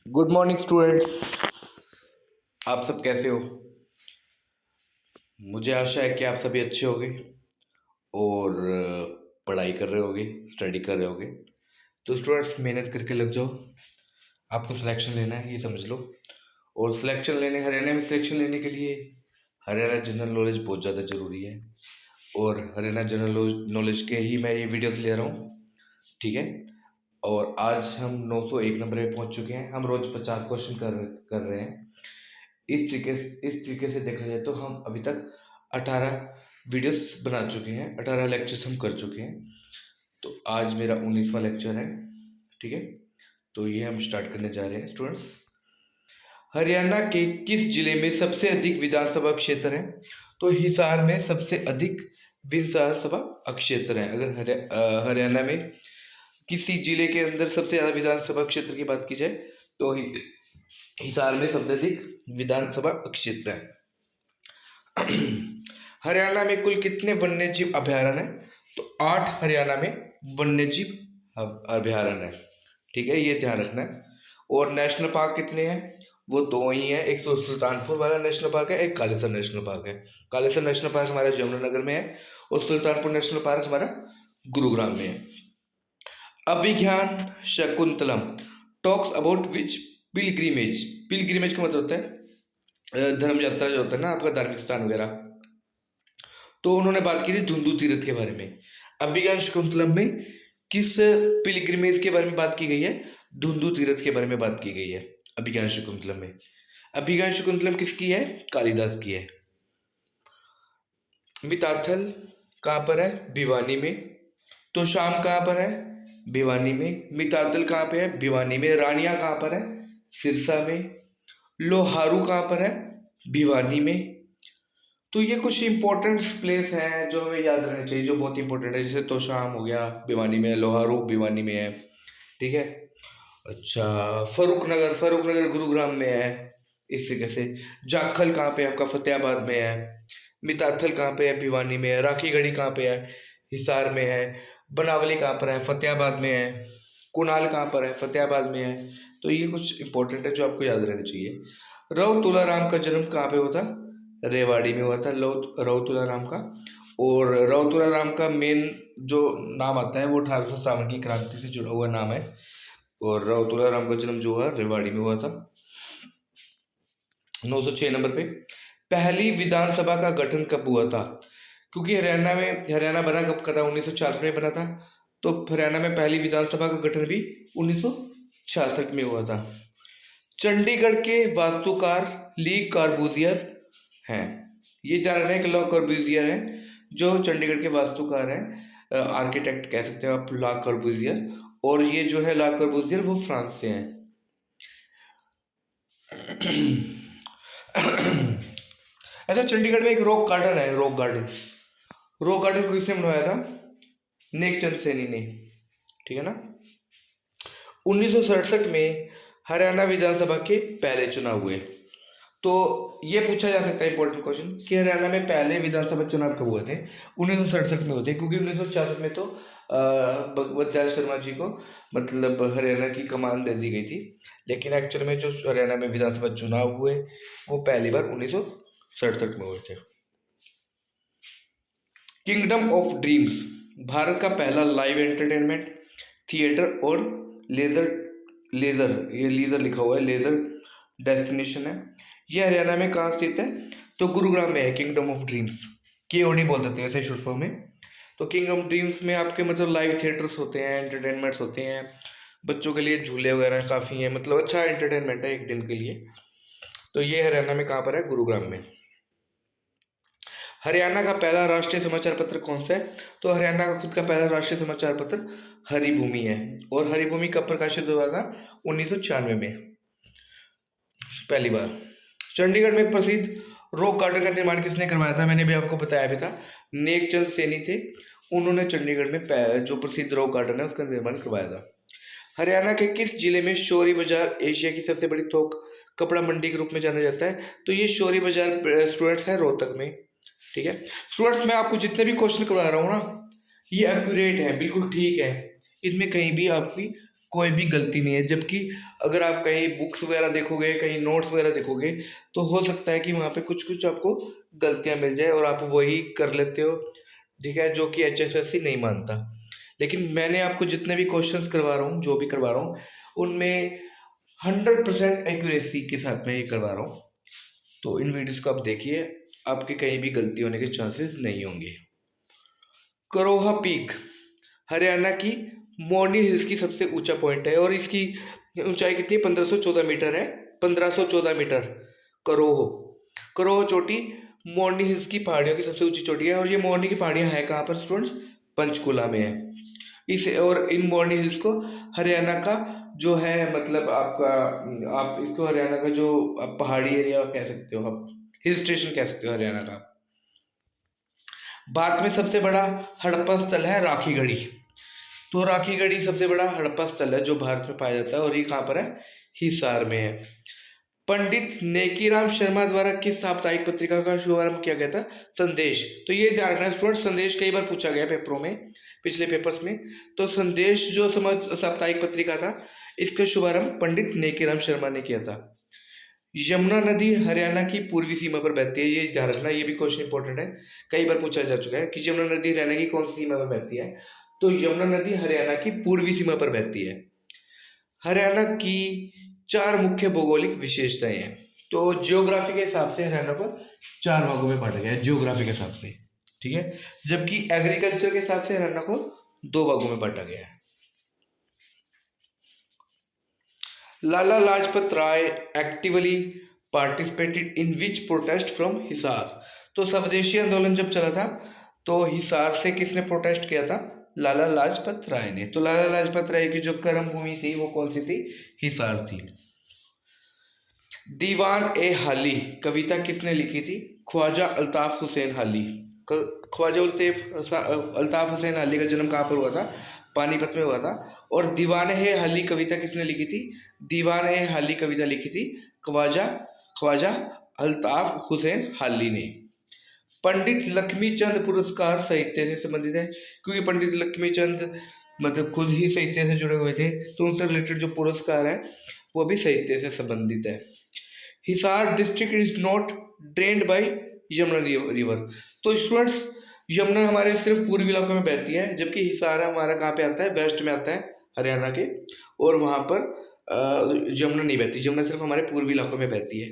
Good morning students. आप सब कैसे हो? मुझे आशा है कि आप सभी अच्छे होंगे और पढ़ाई कर रहे होगे, स्टडी कर रहे होगे। तो स्टूडेंट्स मेहनत करके लग जाओ। आपको सिलेक्शन लेना है, ये समझ लो। और सिलेक्शन लेने, हरियाणा में सिलेक्शन लेने के लिए हरियाणा जनरल नॉलेज बहुत ज़्यादा ज़रूरी है। और हरियाणा जनरल नॉलेज के ही मैं ये वीडियोस ले रहा हूँ, ठीक है। और आज हम 901 नंबर पे पहुंच चुके हैं। हम रोज 50 क्वेश्चन कर रहे हैं। इस तरीके से देखा जाए तो हम अभी तक 18 वीडियोस बना चुके हैं, 18 लेक्चर्स हम कर चुके हैं। तो आज मेरा 19वां लेक्चर है, ठीक है। तो ये हम स्टार्ट करने जा रहे हैं स्टूडेंट्स। हरियाणा के किस जिले में सबसे अधिक विधानसभा क्षेत्र है? तो हिसार में सबसे अधिक विधानसभा क्षेत्र है। अगर हरियाणा में किसी जिले के अंदर सबसे ज्यादा विधानसभा क्षेत्र की बात की जाए तो हिसार में सबसे अधिक विधानसभा क्षेत्र है। हरियाणा में कुल कितने वन्य जीव अभयारण्य है? तो 8 हरियाणा में वन्य जीव अभयारण्य है, ठीक है, ये ध्यान रखना है। और नेशनल पार्क कितने हैं? वो 2 ही है। एक तो सुल्तानपुर वाला नेशनल पार्क है, एक कालेसर नेशनल पार्क है। कालेसर नेशनल पार्क हमारे जमुनानगर में है और सुल्तानपुर नेशनल पार्क हमारा गुरुग्राम में है। Abhigyan Shakuntalam talks about which pilgrimage. Pilgrimage का मतलब होता है धर्म यात्रा, जो होता है ना आपका धार्मिक स्थान वगैरह। तो उन्होंने बात की थी धुंधु तीर्थ के बारे में। अभिज्ञान शकुंतलम में किस पिलग्रिमेज के बारे में बात की गई है? धुंधु तीर्थ के बारे में बात की गई है अभिज्ञान शकुंतलम में। अभिज्ञान शकुंतलम किसकी है? कालिदास की है। मिताथल कहाँ पर है? भिवानी में। तो शाम कहाँ पर है? भिवानी में। मिताथल कहाँ पे है? भिवानी में। रानिया कहाँ पर है? सिरसा में। लोहारू कहाँ पर है? भिवानी में। तो ये कुछ इंपॉर्टेंट प्लेस हैं जो हमें याद रखने चाहिए, जो बहुत इंपॉर्टेंट है। जैसे तोशाम हो गया, भिवानी में। लोहारू भिवानी में है, ठीक है। अच्छा, फरुख नगर गुरुग्राम में है, इस तरीके से। जाखल कहाँ पे है? आपका फतेहाबाद में है। मिताथल कहाँ पे है? भिवानी में है। राखीगढ़ी कहाँ पे है? हिसार में है। बनावली कहाँ पर है? फतेहाबाद में है। कुणाल कहाँ पर है? फतेहाबाद में है। तो ये कुछ इंपॉर्टेंट है जो आपको याद रहना चाहिए। रव तुलाराम का जन्म कहाँ पे हुआ था? रेवाड़ी में हुआ था रव तुलाराम का। और रव तुलाराम का मेन जो नाम आता है वो 1857 की क्रांति से जुड़ा हुआ नाम है। और रव तुलाराम का जन्म जो हुआ रेवाड़ी में हुआ था। 906 नंबर पे पहली विधानसभा का गठन कब हुआ था? क्योंकि हरियाणा बना कब का था? 1966 में बना था। तो हरियाणा में पहली विधानसभा का गठन भी 1966 में हुआ था। चंडीगढ़ के वास्तुकार ली कॉर्बूजियर हैं। ये जान रहे हैं कि लॉ कॉर्बूजियर हैं जो चंडीगढ़ के वास्तुकार हैं, आर्किटेक्ट कह सकते हैं आप, लॉ कॉर्बूजियर। और ये जो है लॉ कॉर्बूजियर वो फ्रांस से हैं। अच्छा, चंडीगढ़ में एक रॉक गार्डन है, रॉक गार्डन किसने बनवाया था? नेकचंद सैनी ने, ठीक है ना। 1967 में हरियाणा विधानसभा के पहले चुनाव हुए। तो ये पूछा जा सकता है इंपॉर्टेंट क्वेश्चन कि हरियाणा में पहले विधानसभा चुनाव कब हुए थे? 1967 में हुए थे, क्योंकि 1966 में तो भगवत दयाल शर्मा जी को मतलब हरियाणा की कमान दे दी गई थी। लेकिन एक्चुअल में जो हरियाणा में विधानसभा चुनाव हुए वो पहली बार 1967 में हुए थे। किंगडम ऑफ ड्रीम्स भारत का पहला लाइव एंटरटेनमेंट थिएटर और लीजर लिखा हुआ है, लेजर डेस्टिनेशन है। ये हरियाणा में कहाँ स्थित है? तो गुरुग्राम में है। किंगडम ऑफ ड्रीम्स, केओडी बोल देते हैं इसे शॉर्ट फॉर्म में। तो किंगडम ड्रीम्स में आपके मतलब लाइव थिएटर्स होते हैं, एंटरटेनमेंट्स होते हैं, बच्चों के लिए झूले वगैरह काफ़ी हैं, मतलब अच्छा एंटरटेनमेंट है एक दिन के लिए। तो ये हरियाणा में कहाँ पर है? गुरुग्राम में। हरियाणा का पहला राष्ट्रीय समाचार पत्र कौन सा है? तो हरियाणा का खुद का पहला राष्ट्रीय समाचार पत्र हरिभूमि है। और हरिभूमि कब प्रकाशित हुआ था? 1996 में पहली बार। चंडीगढ़ में प्रसिद्ध रॉक गार्डन का निर्माण किसने करवाया था? मैंने भी आपको बताया भी था, नेकचंद सैनी थे। उन्होंने चंडीगढ़ में जो प्रसिद्ध रॉक गार्डन है उसका निर्माण करवाया था। हरियाणा के किस जिले में शौरी बाजार एशिया की सबसे बड़ी थोक कपड़ा मंडी के रूप में जाना जाता है? तो ये शौरी बाजार स्टूडेंट्स है रोहतक में, ठीक है। स्टूडेंट्स मैं आपको जितने भी क्वेश्चन करवा रहा हूँ ना, ये एक्यूरेट है, बिल्कुल ठीक है, इनमें कहीं भी आपकी कोई भी गलती नहीं है। जबकि अगर आप कहीं बुक्स वगैरह देखोगे, कहीं नोट्स वगैरह देखोगे, तो हो सकता है कि वहाँ पे कुछ कुछ आपको गलतियाँ मिल जाए और आप वही कर लेते हो, ठीक है, जो कि HSSC नहीं मानता। लेकिन मैंने आपको जितने भी क्वेश्चंस करवा रहा हूँ, जो भी करवा रहा हूँ, उनमें 100% एक्यूरेसी के साथ मैं ये करवा रहा हूँ। तो इन वीडियोस को आप देखिए, आपके कहीं भी गलती होने के चांसेस नहीं होंगे। करोहा पीक हरियाणा की मोरनी हिल्स की सबसे ऊंचा पॉइंट है और इसकी ऊंचाई कितनी, 1514 मीटर है। 1514 मीटर करोह करोह चोटी मोरनी हिल्स की पहाड़ियों की सबसे ऊंची चोटी है। और ये मोरनी की पहाड़ियां है कहाँ पर स्टूडेंट्स, पंचकुला में है। इसे और इन मोरनी हिल्स को हरियाणा का जो है, मतलब आपका, आप इसको हरियाणा का जो आप पहाड़ी एरिया कह सकते हो, आप हिल स्टेशन कह सकते हो हरियाणा का। भारत में सबसे बड़ा हड़प्पा स्थल है राखीगढ़ी। तो राखीगढ़ी सबसे बड़ा हड़प्पा स्थल है जो भारत में पाया जाता है और ये कहाँ पर है, हिसार में है। पंडित नेकीराम शर्मा द्वारा किस साप्ताहिक पत्रिका का शुभारंभ किया गया था, संदेश। तो ये ध्यान रखना स्टूडेंट, संदेश कई बार पूछा गया पेपरों में, पिछले पेपर्स में। तो संदेश जो साप्ताहिक पत्रिका था, इसका शुभारंभ पंडित नेकीराम शर्मा ने किया था। यमुना नदी हरियाणा की पूर्वी सीमा पर बहती है, ये ध्यान रखना, ये भी क्वेश्चन इंपॉर्टेंट है, कई बार पूछा जा चुका है कि यमुना नदी हरियाणा की कौन सी सीमा पर बहती है। तो यमुना नदी हरियाणा की पूर्वी सीमा पर बहती है। हरियाणा की 4 मुख्य भौगोलिक विशेषताएं हैं। तो जियोग्राफी के हिसाब से हरियाणा को 4 भागों में बांटा गया है, जियोग्राफी के हिसाब से, ठीक है। जबकि एग्रीकल्चर के हिसाब से हरियाणा को 2 भागों में बांटा गया है। Lala Lajpat Rai actively participated in which protest from Hisar. तो स्वदेशी आंदोलन जब चला था तो हिसार से किसने प्रोटेस्ट किया था, लाला लाजपत राय ने। तो लाला लाजपत राय की जो कर्म भूमि थी वो कौन सी थी, हिसार थी। दीवान ए हाली कविता किसने लिखी थी, ख्वाजा अल्ताफ हुसैन हाली। ख्वाजा अल्ताफ हुसैन हाली का जन्म कहाँ पर हुआ था, पानीपत में हुआ था। और दीवान ए हाली कविता किसने लिखी थी, दीवान ए हाली कविता लिखी थी ख्वाजा अल्ताफ हुसैन हाली ने। पंडित लक्ष्मीचंद पुरस्कार साहित्य से संबंधित है, क्योंकि पंडित लक्ष्मीचंद मतलब खुद ही साहित्य से जुड़े हुए थे, तो उनसे रिलेटेड जो पुरस्कार है वो भी साहित्य से संबंधित है। Hisar district is not drained by Yamuna river. तो स्टूडेंट्स, यमुना हमारे सिर्फ पूर्वी इलाकों में बहती है, जबकि हिसार हमारा कहाँ पे आता है, वेस्ट में आता है हरियाणा के, और वहाँ पर यमुना नहीं बहती, यमुना सिर्फ हमारे पूर्वी इलाकों में बहती है।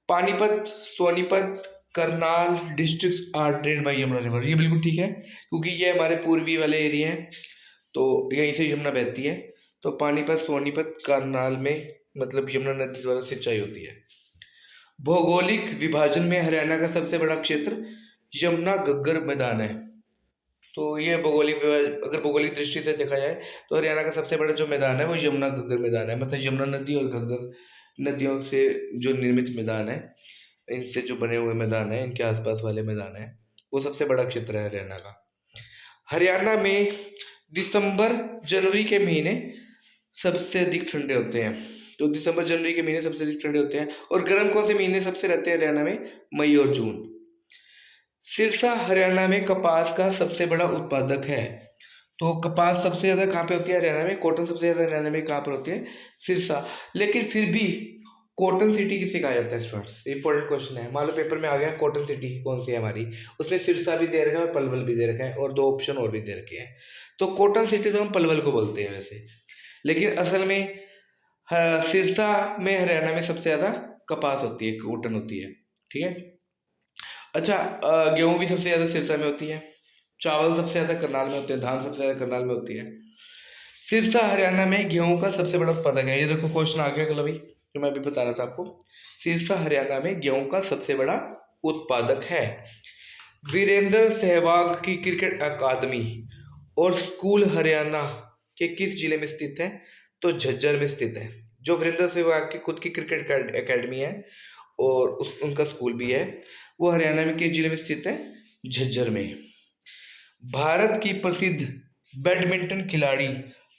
Panipat, Sonipat, Karnal districts are drained by Yamuna river. ये बिल्कुल ठीक है, क्योंकि ये हमारे पूर्वी वाले एरिया हैं, तो यहीं से यमुना बहती है। तो पानीपत, सोनीपत, करनाल में मतलब यमुना नदी द्वारा सिंचाई होती है। भौगोलिक विभाजन में हरियाणा का सबसे बड़ा क्षेत्र यमुना घग्गर मैदान है। तो ये अगर भौगोलिक दृष्टि से देखा जाए तो हरियाणा का सबसे बड़ा जो मैदान है वो यमुना घग्गर मैदान है। मतलब यमुना नदी और घग्गर नदियों से जो निर्मित मैदान है, इनसे जो बने हुए मैदान है, इनके आसपास वाले मैदान है, वो सबसे बड़ा क्षेत्र है हरियाणा का। हरियाणा में दिसंबर जनवरी के महीने सबसे अधिक ठंडे होते हैं। तो दिसंबर जनवरी के महीने सबसे अधिक ठंडे होते हैं। और गर्म कौन से महीने सबसे रहते हैं हरियाणा में, मई और जून। सिरसा हरियाणा में कपास का सबसे बड़ा उत्पादक है। तो कपास सबसे ज्यादा कहाँ पे होती है हरियाणा में, कॉटन सबसे ज्यादा हरियाणा में कहाँ पर होती है, सिरसा। लेकिन फिर भी कॉटन सिटी किसे कहा जाता है स्टूडेंट्स, इंपॉर्टेंट क्वेश्चन है। मान लो पेपर में आ गया कॉटन सिटी कौन सी है हमारी, उसमें सिरसा भी दे रखा है और पलवल भी दे रखा है, और 2 ऑप्शन और भी दे रखे हैं। तो कॉटन सिटी तो हम पलवल को बोलते हैं वैसे, लेकिन असल में सिरसा में हरियाणा में सबसे ज्यादा कपास होती है, कॉटन होती है, ठीक है। अच्छा, गेहूं भी सबसे ज्यादा सिरसा में होती है, चावल सबसे ज्यादा करनाल में होते हैं, धान सबसे ज्यादा करनाल में होती है। सिरसा हरियाणा में गेहूं का सबसे बड़ा उत्पादक है। ये देखो क्वेश्चन आ गया कल भाई, जो मैं अभी बता रहा था आपको। सिरसा हरियाणा में गेहूं का सबसे बड़ा उत्पादक है। वीरेंद्र सहवाग की क्रिकेट अकादमी और स्कूल हरियाणा के किस जिले में स्थित है, तो झज्जर में स्थित है। जो वीरेंद्र सहवाग की खुद की क्रिकेट अकेडमी है और उनका स्कूल भी है, वो हरियाणा में किस जिले में स्थित है, झज्जर में। भारत की प्रसिद्ध बैडमिंटन खिलाड़ी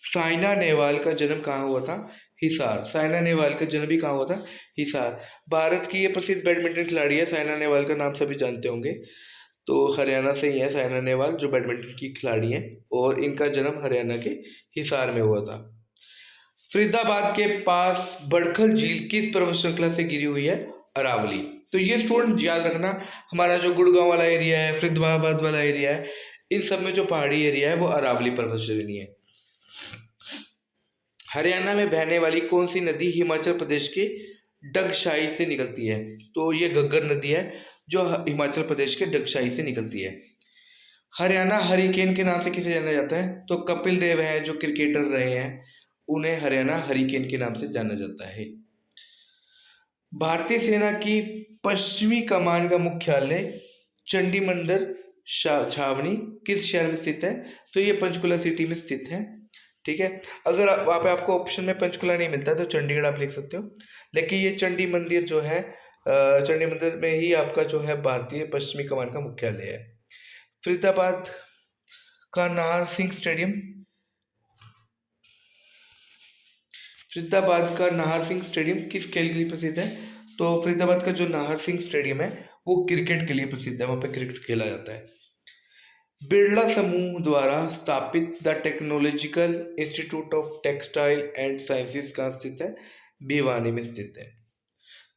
साइना नेहवाल का जन्म कहाँ हुआ था, हिसार। साइना नेहवाल का जन्म भी कहाँ हुआ था, हिसार। भारत की ये प्रसिद्ध बैडमिंटन खिलाड़ी है, साइना नेहवाल का नाम सभी जानते होंगे। तो हरियाणा से ही है साइना नेहवाल, जो बैडमिंटन की खिलाड़ी हैं, और इनका जन्म हरियाणा के हिसार में हुआ था। फरीदाबाद के पास बड़खल झील किस पर्वत श्रृंखला से घिरी हुई है? अरावली। तो ये स्टूडेंट याद रखना, हमारा जो गुड़गांव वाला एरिया है, फरीदाबाद वाला एरिया है, इन सब में जो पहाड़ी एरिया है वो अरावली पर्वत श्रेणी है। हरियाणा में बहने वाली कौन सी नदी हिमाचल प्रदेश के डगशाई से निकलती है? तो ये घग्गर नदी है जो हिमाचल प्रदेश के डगशाई से निकलती है। हरियाणा हरिकेन के नाम से किसे जाना जाता है? तो कपिल देव हैं जो क्रिकेटर रहे हैं, उन्हें हरियाणा हरिकेन के नाम से जाना जाता है। भारतीय सेना की पश्चिमी कमान का मुख्यालय चंडी मंदिर छावनी किस शहर में स्थित है? तो ये पंचकुला सिटी में स्थित है। ठीक है, अगर वहाँ पे आपको ऑप्शन में पंचकुला नहीं मिलता तो चंडीगढ़ आप लिख सकते हो, लेकिन ये चंडी मंदिर जो है, चंडी मंदिर में ही आपका जो है भारतीय पश्चिमी कमान का मुख्यालय है। फरीदाबाद का नाहर सिंह स्टेडियम, फरीदाबाद का नाहर सिंह स्टेडियम किस खेल के लिए प्रसिद्ध है? तो फरीदाबाद का जो नाहर सिंह स्टेडियम है वो क्रिकेट के लिए प्रसिद्ध है, वहाँ पे क्रिकेट खेला जाता है। बिरला समूह द्वारा स्थापित the technological institute of textile and sciences कहाँ स्थित है? भिवानी में स्थित है।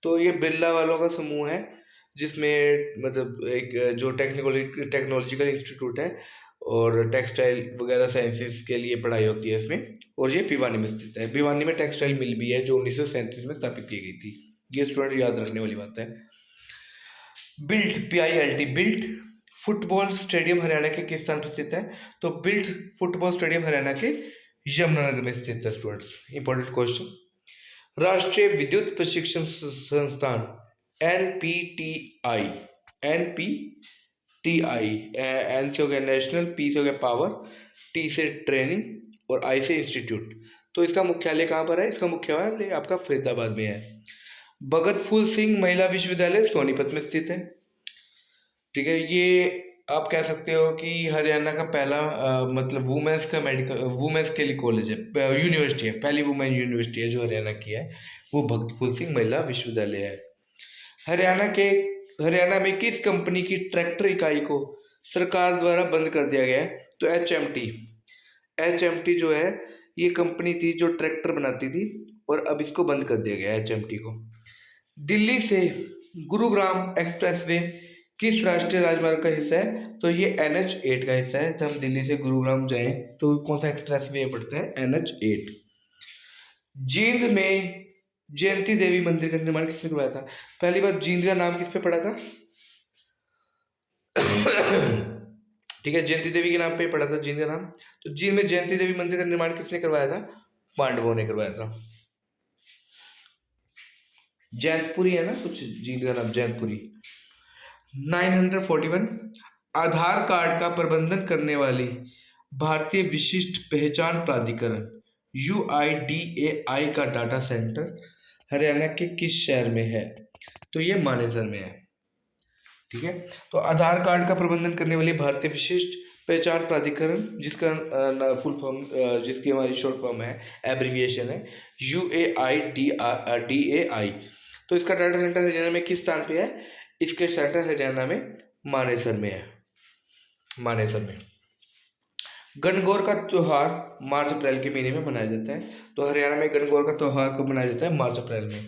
तो ये बिरला वालों का समूह है जिसमें मतलब एक जो टेक्नोलॉजिकल इंस्टीट्यूट है और टेक्सटाइल वगैरह साइंसेज के लिए पढ़ाई होती है इसमें, और ये भिवानी में स्थित है। भिवानी में टेक्सटाइल मिल भी है जो 1937 में स्थापित की गई थी। ये स्टूडेंट याद रखने वाली बात है। Built PILT built football stadium Haryana के किस स्थान पर स्थित है? तो बिल्ट फुटबॉल स्टेडियम हरियाणा के यमुनानगर में स्थित है स्टूडेंट्स। Important question. राष्ट्रीय विद्युत प्रशिक्षण संस्थान NPTI, एन से हो गया नेशनल, P से हो गया पावर, T से ट्रेनिंग और I से इंस्टीट्यूट। तो इसका मुख्यालय कहाँ पर है? इसका मुख्यालय आपका फरीदाबाद में है। भगत फूल सिंह महिला विश्वविद्यालय सोनीपत में स्थित है। ठीक है, ये आप कह सकते हो कि हरियाणा का पहला मतलब वुमेन्स का वुमेन्स के लिए कॉलेज है, यूनिवर्सिटी है, पहली वुमेन यूनिवर्सिटी है जो हरियाणा की है, वो भगत फूल सिंह महिला विश्वविद्यालय है। हरियाणा में किस कंपनी की ट्रैक्टर इकाई को सरकार द्वारा बंद कर दिया गया है? तो HMT जो है ये कंपनी थी जो ट्रैक्टर बनाती थी, और अब इसको बंद कर दिया गया है HMT को। दिल्ली से गुरुग्राम एक्सप्रेसवे किस राष्ट्रीय राजमार्ग का हिस्सा है? तो ये NH8 का हिस्सा है। जब हम दिल्ली से गुरुग्राम जाएं तो कौन सा एक्सप्रेसवे पड़ता है? NH8। जींद में जयंती देवी मंदिर का निर्माण किसने करवाया था? पहली बार जींद का नाम किस पे पड़ा था? ठीक है, जयंती देवी के नाम पे पड़ा था जींद का नाम। तो जींद में जयंती देवी मंदिर का निर्माण किसने करवाया था? पांडवों ने करवाया था। जैनपुरी है ना कुछ, जींद का नाम जैनपुरी। 941 आधार कार्ड का प्रबंधन करने वाली भारतीय विशिष्ट पहचान प्राधिकरण UIDAI का डाटा सेंटर हरियाणा के किस शहर में है? तो ये मानेसर में है। ठीक है, तो आधार कार्ड का प्रबंधन करने वाली भारतीय विशिष्ट पहचान प्राधिकरण, जिसका फुल फॉर्म, जिसकी हमारी शॉर्ट फॉर्म है, एब्रीविएशन है UAIDAI। तो इसका डाटा सेंटर हरियाणा में किस स्थान पे है? इसके सेंटर हरियाणा में मानेसर में है, मानेसर में। गणगौर का त्योहार मार्च अप्रैल के महीने में मनाया जाता है। तो हरियाणा में गणगौर का त्योहार कब मनाया जाता है? मार्च अप्रैल में।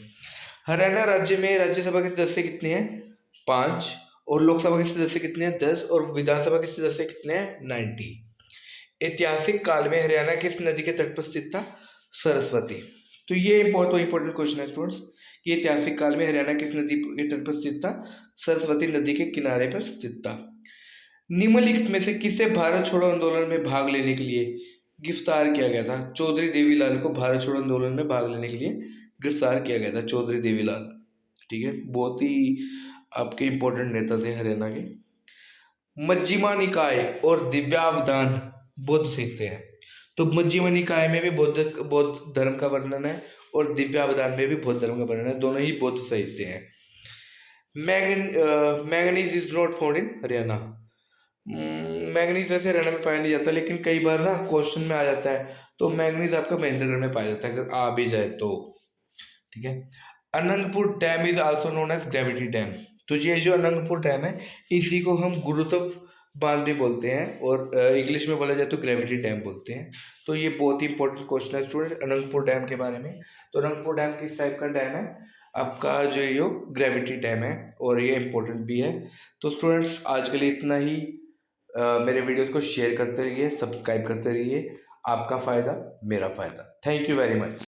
हरियाणा राज्य में राज्यसभा के सदस्य कितने हैं? 5, और लोकसभा के सदस्य कितने हैं? 10, और विधानसभा के सदस्य कितने हैं? 90। ऐतिहासिक काल में हरियाणा किस नदी के तट पर स्थित था? सरस्वती। तो ये इंपॉर्टेंट क्वेश्चन है स्टूडेंट्स कि ऐतिहासिक काल में हरियाणा किस नदी के तट पर स्थित था? सरस्वती नदी के किनारे पर स्थित था। निम्नलिखित में से किसे भारत छोड़ो आंदोलन में भाग लेने के लिए गिरफ्तार किया गया था? चौधरी देवीलाल को भारत छोड़ो आंदोलन में भाग लेने के लिए गिरफ्तार किया गया था, चौधरी देवीलाल। ठीक है, बहुत ही आपके इंपॉर्टेंट नेता थे हरियाणा के। मज्जिमा निकाय और दिव्यावदान बौद्ध सीखते हैं। तो मज्जिमा निकाय में भी बौद्ध धर्म का वर्णन है और दिव्यावदान में भी बौद्ध धर्म का वर्णन है, दोनों ही बौद्ध साहित्य हैं। Manganese is not found in Haryana. Manganese वैसे हरियाणा में पाया नहीं जाता, लेकिन कई बार ना क्वेश्चन में आ जाता है, तो मैंगनीज आपका महेंद्रगढ़ में पाया जाता है अगर आ भी जाए तो। ठीक है, Anantpur dam is also known as gravity dam. तो ये जो अनंतपुर डैम है इसी को हम बांध भी बोलते हैं, और इंग्लिश में बोला जाए तो ग्रेविटी डैम बोलते हैं। तो ये बहुत ही इंपॉर्टेंट क्वेश्चन है स्टूडेंट अनंतपुर डैम के बारे में। तो अनंतपुर डैम किस टाइप का डैम है? आपका जो ये ग्रेविटी डैम है, और ये इम्पोर्टेंट भी है। तो स्टूडेंट्स आज के लिए इतना ही। मेरे वीडियोस को शेयर करते रहिए, सब्सक्राइब करते रहिए। आपका फ़ायदा मेरा फ़ायदा। Thank you very much.